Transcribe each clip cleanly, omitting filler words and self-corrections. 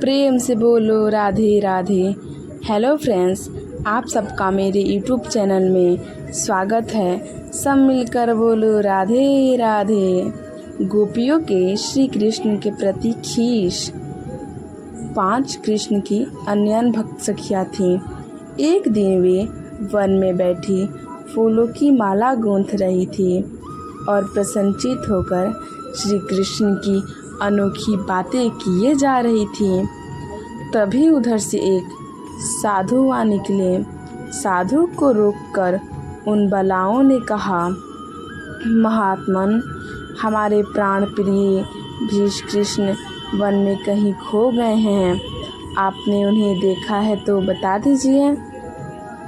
प्रेम से बोलो Radhe Radhe. Hello friends, आप सबका मेरे यूट्यूब चैनल में स्वागत है। सब मिलकर बोलो राधे राधे। गोपियों के श्री कृष्ण के प्रति खीस। 5 कृष्ण की अन्य भक्त सखियाँ थीं। एक दिन वे वन में बैठी फूलों की माला गूंथ रही थी और प्रसन्नचित होकर श्री कृष्ण की अनोखी बातें किए जा रही थी। तभी उधर से एक साधु वहाँ निकले। साधु को रोककर उन बालाओं ने कहा, महात्मन, हमारे प्राण प्रिय भीष्म कृष्ण वन में कहीं खो गए हैं। आपने उन्हें देखा है तो बता दीजिए।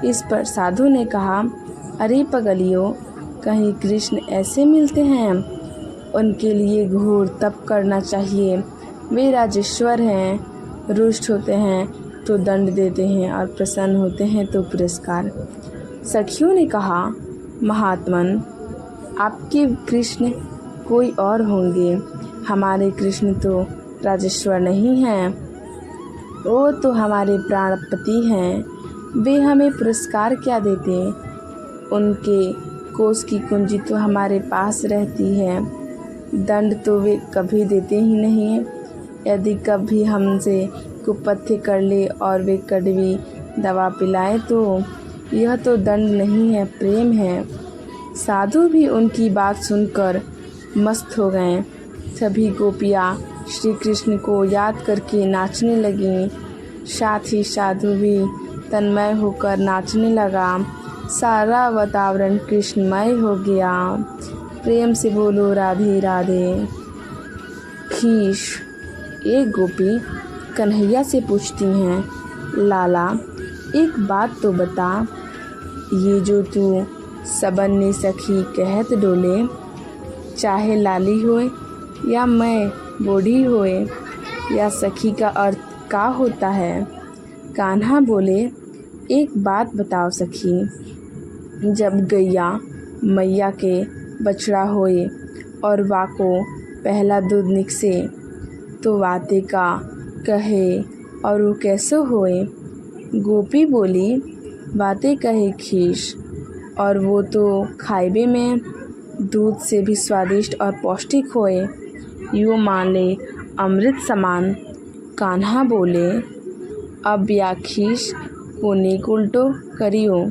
इस पर साधु ने कहा, अरे पगलियों, कहीं कृष्ण ऐसे मिलते हैं? उनके लिए घोर तप करना चाहिए। वे राजेश्वर हैं। रुष्ट होते हैं तो दंड देते हैं और प्रसन्न होते हैं तो पुरस्कार। सखियों ने कहा, महात्मन, आपके कृष्ण कोई और होंगे। हमारे कृष्ण तो राजेश्वर नहीं हैं। वो तो हमारे प्राणपति हैं। वे हमें पुरस्कार क्या देते? उनके कोष की कुंजी तो हमारे पास रहती है। दंड तो वे कभी देते ही नहीं। यदि कभी हमसे कुपथ्य कर ले और वे कड़वी दवा पिलाए तो यह तो दंड नहीं है, प्रेम है। साधु भी उनकी बात सुनकर मस्त हो गए। सभी गोपियाँ श्री कृष्ण को याद करके नाचने लगीं। साथ ही साधु भी तन्मय होकर नाचने लगा। सारा वातावरण कृष्णमय हो गया। प्रेम से बोलो राधे राधे। खीस। एक गोपी कन्हैया से पूछती हैं, लाला, एक बात तो बता, ये जो तू सबन्नी सखी कहत डोले, चाहे लाली होए या मैं बूढ़ी होए, या सखी का अर्थ का होता है? कान्हा बोले, एक बात बताओ सखी, जब गैया मैया के बछड़ा होए और वाको पहला दूध निकसे तो वाते का कहे और वो कैसो होए? गोपी बोली, बातें कहे खीस, और वो तो खाइबे में दूध से भी स्वादिष्ट और पौष्टिक होए, यूँ मान ले अमृत समान। कान्हा बोले, अब या खीस को नेक उल्टो करियो।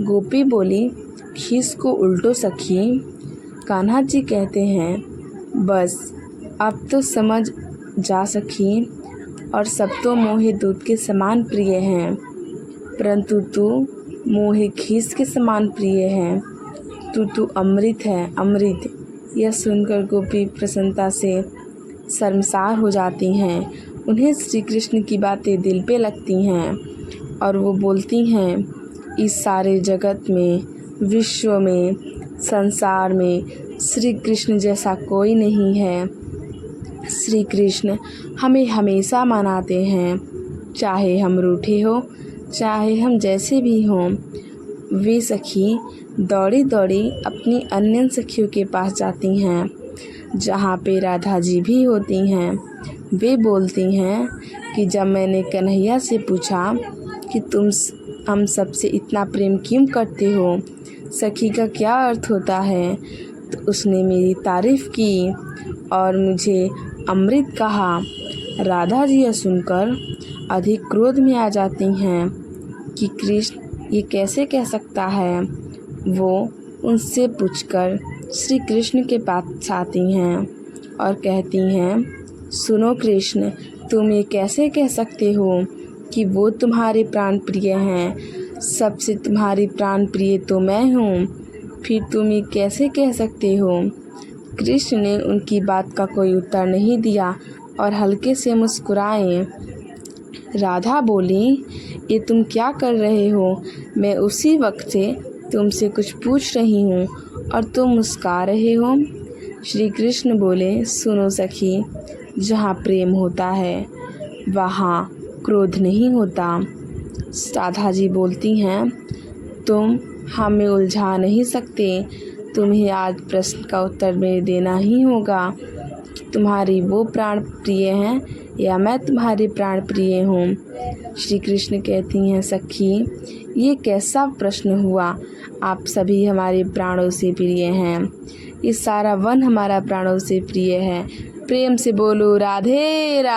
गोपी बोली, खीस को उल्टो सखी? कान्हा जी कहते हैं, बस अब तो समझ जा सखी, और सब तो मोहे दूध के समान प्रिय हैं, परंतु तू मोहे खीस के समान प्रिय है। तू अमृत है, अमृत। यह सुनकर गोपी प्रसन्नता से शर्मसार हो जाती हैं। उन्हें श्री कृष्ण की बातें दिल पे लगती हैं और वो बोलती हैं, इस सारे जगत में, विश्व में, संसार में श्री कृष्ण जैसा कोई नहीं है। श्री कृष्ण हमें हमेशा मनाते हैं, चाहे हम रूठे हो, चाहे हम जैसे भी हों। वे सखी दौड़ी दौड़ी अपनी अन्य सखियों के पास जाती हैं, जहाँ पे राधा जी भी होती हैं। वे बोलती हैं कि जब मैंने कन्हैया से पूछा कि तुम हम सबसे इतना प्रेम क्यों करते हो, सखी का क्या अर्थ होता है, तो उसने मेरी तारीफ़ की और मुझे अमृत कहा। राधा जी यह सुनकर अधिक क्रोध में आ जाती हैं कि कृष्ण ये कैसे कह सकता है। वो उनसे पूछकर श्री कृष्ण के पास आती हैं और कहती हैं, सुनो कृष्ण, तुम ये कैसे कह सकते हो कि वो तुम्हारे प्राण प्रिय हैं? सबसे तुम्हारी प्राण प्रिय तो मैं हूँ, फिर तुम ये कैसे कह सकते हो? कृष्ण ने उनकी बात का कोई उत्तर नहीं दिया और हल्के से मुस्कुराए। राधा बोली, ये तुम क्या कर रहे हो? मैं उसी वक्त से तुमसे कुछ पूछ रही हूँ और तुम मुस्कुरा रहे हो। श्री कृष्ण बोले, सुनो सखी, जहाँ प्रेम होता है वहाँ क्रोध नहीं होता। राधा जी बोलती हैं, तुम हमें उलझा नहीं सकते, तुम्हें आज प्रश्न का उत्तर में देना ही होगा। तुम्हारी वो प्राण प्रिय हैं या मैं तुम्हारी प्राण प्रिय हूँ। श्री कृष्ण कहती हैं, सखी ये कैसा प्रश्न हुआ, आप सभी हमारे प्राणों से प्रिय हैं। ये सारा वन हमारा प्राणों से प्रिय है। प्रेम से बोलो राधे राधे।